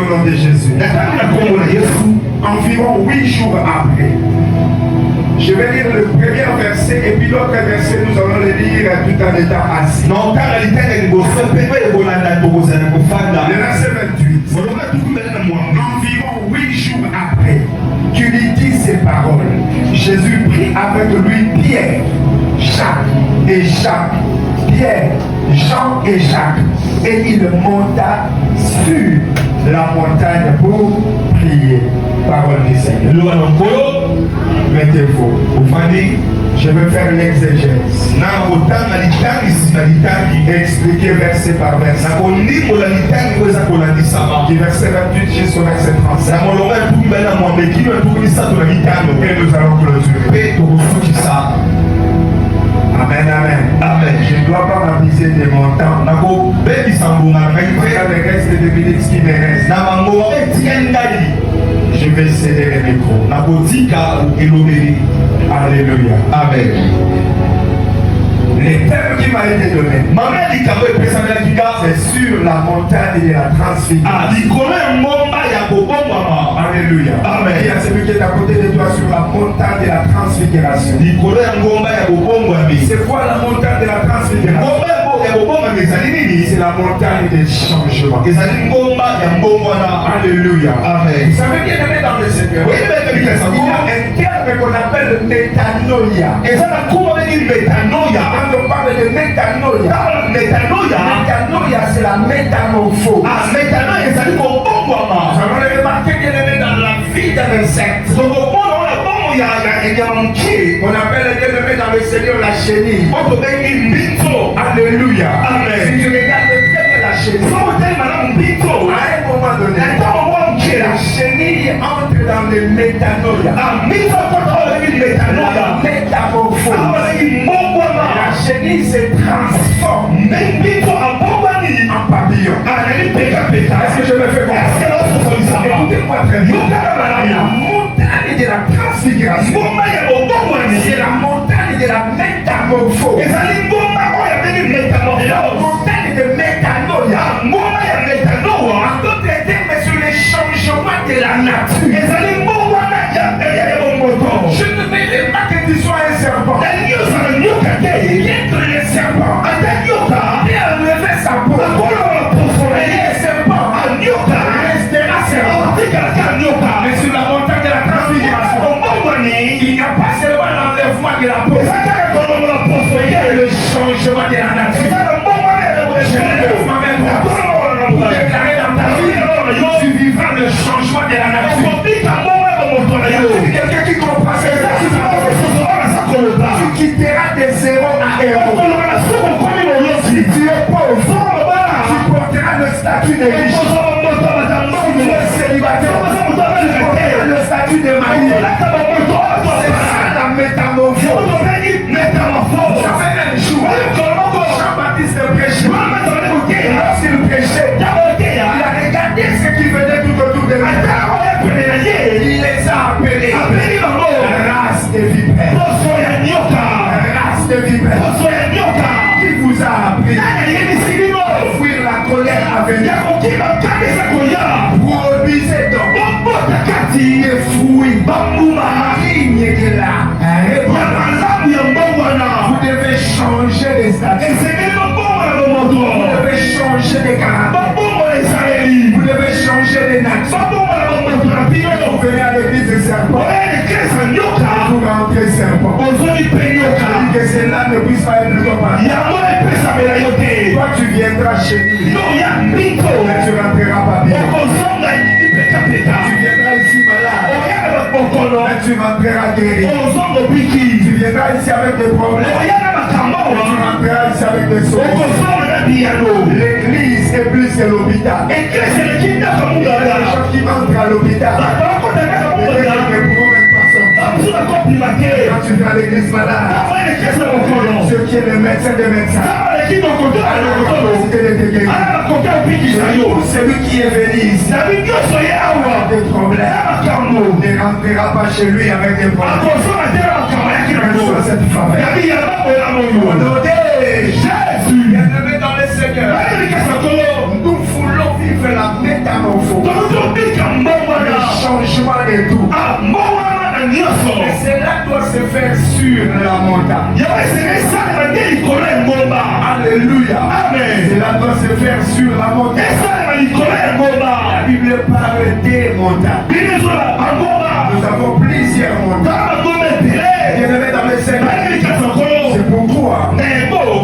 nom de Jésus. Environ 8 jours après. Je vais lire le premier verset et puis l'autre verset, nous allons le lire tout en étant assis. Le verset 28. Environ 8 jours après qu'il lui dit ces paroles, Jésus prit avec lui Pierre, Jacques et Jacques, Pierre, Jean et Jacques, et il monta sur la montagne pour prier. Parole du Seigneur. Mettez-vous. Je vais faire l'exégèse. Expliquer verset par verset. Du verset 28 jusqu'au verset 35. Et nous allons clôturer. Amen, amen. Amen. Je ne dois pas m'abuser de mon temps. Regarde le reste des minutes qui me restent. Je vais céder le micro. Alléluia. Amen. Les thèmes qui m'a été donné, c'est sur la montagne de la transfiguration. Alléluia. Amen. Il y a celui qui est à côté de toi sur la montagne de la transfiguration. C'est quoi la montagne de la transfiguration? C'est la montagne des changements. Alléluia. Amen. Vous savez bien aimé dans le Seigneur, il y a un terme qu'on appelle le métanoïa. Quand on parle de métanoïa, métanoïa c'est la métamorphose. Nous allons le remarquer bien aimé dans la vie d'un insecte. On appelle bien aimé dans le Seigneur la chenille. Alléluia. Amen. Si tu regardes très bien la chenille, à un moment donné, la chenille entre dans le métanoïa. La métamorphose. La chenille se transforme en papillon. Est-ce que je me fais comprendre? Écoutez-moi très bien. La montagne de la transfiguration, c'est la montagne de la métamorphose. La montagne de métanoïa. En d'autres termes, sur les changements de la nature. Je ne veux pas que tu sois un serpent. Bien que le serpent a enlevé sa peau. Le serpent restera serpent. Mais sur la montagne de la transfiguration, il n'y a pas seulement l'enlèvement de la peau, il y a le changement de la nature. Je lève ma main droite pour déclarer dans ta vie, tu vivras le changement de la nature. Il y a quelqu'un qui comprend ça. Tu quitteras de zéro à héros. Si tu es pauvre, tu porteras le statut de riche. Si tu es célibataire, tu porteras le statut de marié. C'est ça la métamorphose. Ça fait un jour, Jean-Baptiste prêchait. Lorsqu'il prêchait, il a regardé ce qui venait tout autour de lui. Il les a appelés race de vipères. Race de vipères. Qui vous a appris à fuir la colère à venir? Produisez donc des fruits. Ligne de là. Vous devez changer les statuts. Vous devez changer les caractères. Vous devez changer les natures. Vous venez à l'église de serpent. Vous rentrez serpent. Que cela ne puisse pas être ton pari. Toi tu viendras chez nous. Mais tu rentreras pas bien. Tu viendras ici malade. Mais tu rentreras guéri. Tu viendras ici avec des problèmes. Mais tu rentreras ici avec des solutions. L'église est plus que l'hôpital. Il y a des gens qui entrent à l'hôpital. Quand tu viens à l'église malade, ceux qui est le médecin des médecins, celui qui est venu ici avec des problèmes ne rentrera pas chez lui avec des problèmes. Reçois cette faveur. Au nom de Jésus, bien-aimé dans le Seigneur, nous voulons vivre la métamorphose. métamorphose, le changement de tout. Et cela doit se faire sur la montagne. Alléluia. Amen. Cela doit se faire sur la montagne. La Bible parle des montagnes. Nous avons plusieurs montagnes. Bien-aimés dans le Seigneur, c'est pourquoi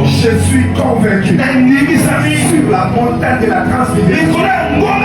je suis convaincu sur la montagne de la transfiguration.